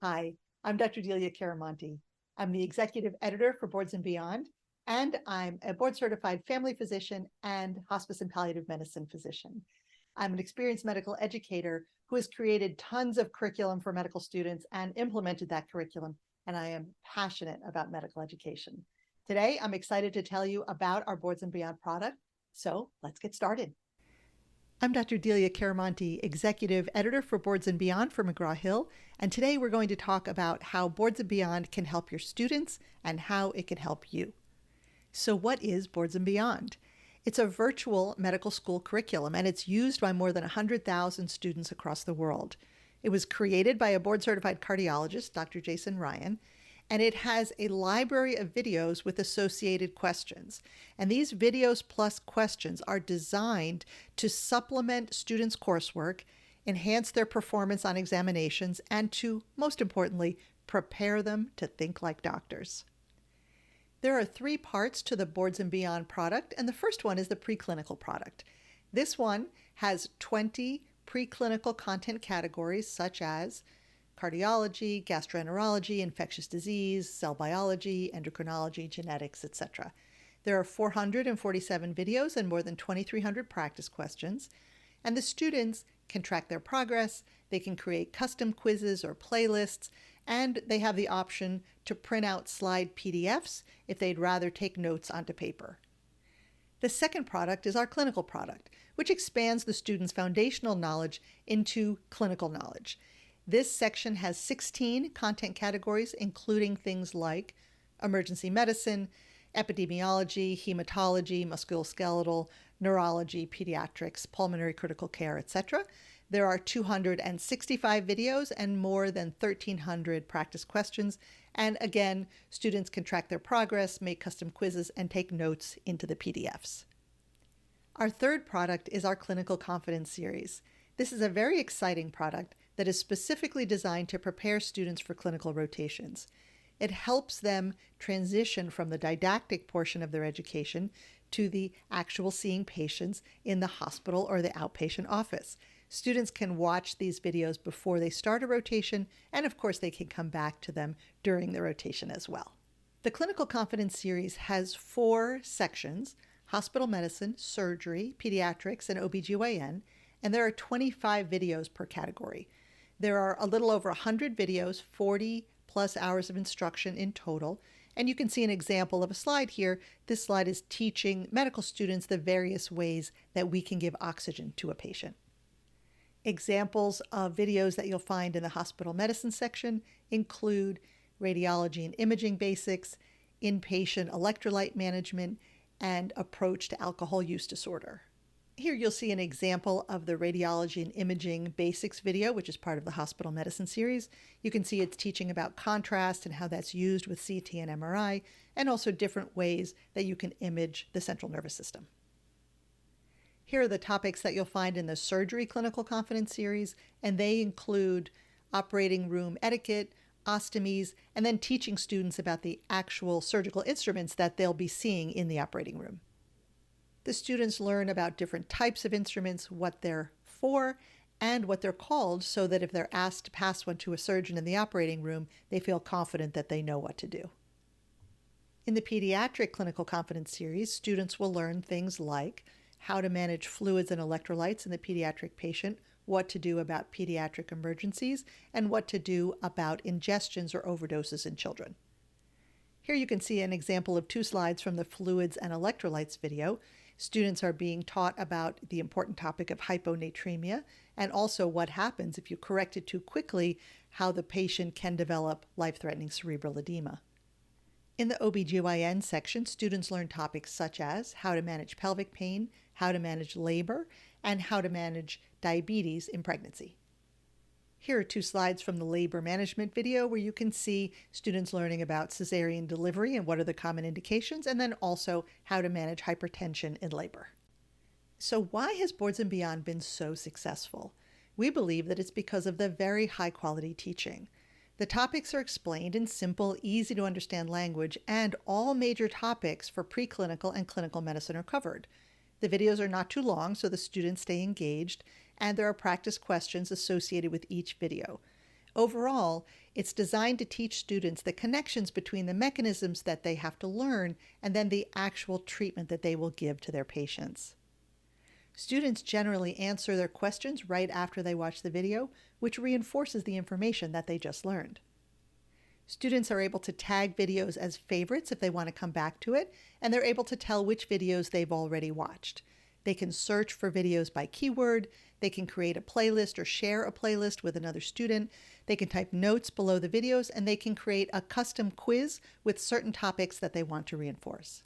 Hi, I'm Dr. Delia Caramonte. I'm the executive editor for Boards and Beyond, and I'm a board certified family physician and hospice and palliative medicine physician. I'm an experienced medical educator who has created tons of curriculum for medical students and implemented that curriculum, and I am passionate about medical education. Today, I'm excited to tell you about our Boards and Beyond product, so let's get started. I'm Dr. Delia Caramonte, Executive Editor for Boards and Beyond for McGraw-Hill, and today we're going to talk about how Boards and Beyond can help your students and how it can help you. So what is Boards and Beyond? It's a virtual medical school curriculum, and it's used by more than 100,000 students across the world. It was created by a board-certified cardiologist, Dr. Jason Ryan, and it has a library of videos with associated questions. And these videos plus questions are designed to supplement students' coursework, enhance their performance on examinations, and to, most importantly, prepare them to think like doctors. There are 3 parts to the Boards and Beyond product, and the first one is the preclinical product. This one has 20 preclinical content categories such as cardiology, gastroenterology, infectious disease, cell biology, endocrinology, genetics, etc. There are 447 videos and more than 2,300 practice questions, and the students can track their progress, they can create custom quizzes or playlists, and they have the option to print out slide PDFs if they'd rather take notes onto paper. The second product is our clinical product, which expands the student's foundational knowledge into clinical knowledge. This section has 16 content categories, including things like emergency medicine, epidemiology, hematology, musculoskeletal, neurology, pediatrics, pulmonary critical care, etc. There are 265 videos and more than 1,300 practice questions. And again, students can track their progress, make custom quizzes, and take notes into the PDFs. Our third product is our Clinical Confidence series. This is a very exciting product that is specifically designed to prepare students for clinical rotations. It helps them transition from the didactic portion of their education to the actual seeing patients in the hospital or the outpatient office. Students can watch these videos before they start a rotation, and of course they can come back to them during the rotation as well. The Clinical Confidence series has 4 sections: hospital medicine, surgery, pediatrics, and OBGYN, and there are 25 videos per category. There are a little over 100 videos, 40 plus hours of instruction in total, and you can see an example of a slide here. This slide is teaching medical students the various ways that we can give oxygen to a patient. Examples of videos that you'll find in the hospital medicine section include radiology and imaging basics, inpatient electrolyte management, and approach to alcohol use disorder. Here you'll see an example of the radiology and imaging basics video, which is part of the hospital medicine series. You can see it's teaching about contrast and how that's used with CT and MRI, and also different ways that you can image the central nervous system. Here are the topics that you'll find in the Surgery Clinical Confidence series, and they include operating room etiquette, ostomies, and then teaching students about the actual surgical instruments that they'll be seeing in the operating room. The students learn about different types of instruments, what they're for, and what they're called, so that if they're asked to pass one to a surgeon in the operating room, they feel confident that they know what to do. In the Pediatric Clinical Confidence series, students will learn things like how to manage fluids and electrolytes in the pediatric patient, what to do about pediatric emergencies, and what to do about ingestions or overdoses in children. Here you can see an example of 2 slides from the fluids and electrolytes video. Students are being taught about the important topic of hyponatremia and also what happens if you correct it too quickly, how the patient can develop life-threatening cerebral edema. In the OBGYN section, students learn topics such as how to manage pelvic pain, how to manage labor, and how to manage diabetes in pregnancy. Here are 2 slides from the labor management video where you can see students learning about cesarean delivery and what are the common indications, and then also how to manage hypertension in labor. So why has Boards and Beyond been so successful? We believe that it's because of the very high quality teaching. The topics are explained in simple, easy to understand language, and all major topics for preclinical and clinical medicine are covered. The videos are not too long, so the students stay engaged, and there are practice questions associated with each video. Overall, it's designed to teach students the connections between the mechanisms that they have to learn and then the actual treatment that they will give to their patients. Students generally answer their questions right after they watch the video, which reinforces the information that they just learned. Students are able to tag videos as favorites if they want to come back to it, and they're able to tell which videos they've already watched. They can search for videos by keyword, they can create a playlist or share a playlist with another student, they can type notes below the videos, and they can create a custom quiz with certain topics that they want to reinforce.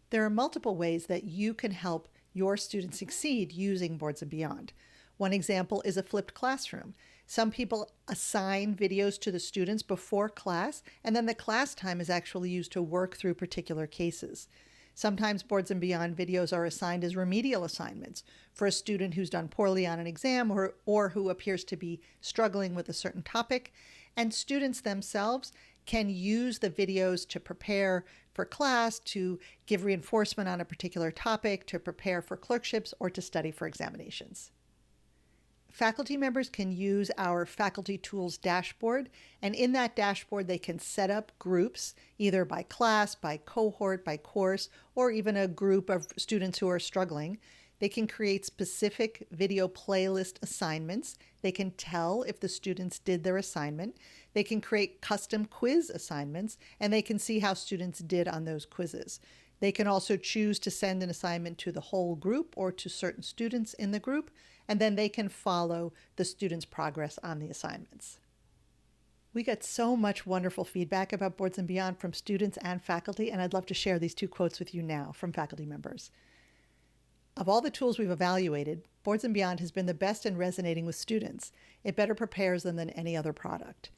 There are multiple ways that you can help your students succeed using Boards and Beyond. One example is a flipped classroom. Some people assign videos to the students before class, and then the class time is actually used to work through particular cases. Sometimes Boards and Beyond videos are assigned as remedial assignments for a student who's done poorly on an exam or who appears to be struggling with a certain topic. And students themselves can use the videos to prepare for class, to give reinforcement on a particular topic, to prepare for clerkships, or to study for examinations. Faculty members can use our Faculty Tools dashboard, and in that dashboard they can set up groups either by class, by cohort, by course, or even a group of students who are struggling. They can create specific video playlist assignments. They can tell if the students did their assignment. They can create custom quiz assignments, and they can see how students did on those quizzes. They can also choose to send an assignment to the whole group or to certain students in the group, and then they can follow the students' progress on the assignments. We got so much wonderful feedback about Boards and Beyond from students and faculty, and I'd love to share these 2 quotes with you now from faculty members. Of all the tools we've evaluated, Boards and Beyond has been the best in resonating with students. It better prepares them than any other product.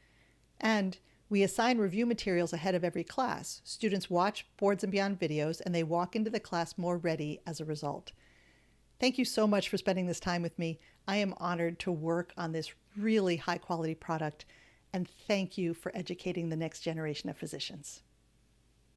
And we assign review materials ahead of every class. Students watch Boards and Beyond videos, and they walk into the class more ready as a result. Thank you so much for spending this time with me. I am honored to work on this really high-quality product, and thank you for educating the next generation of physicians.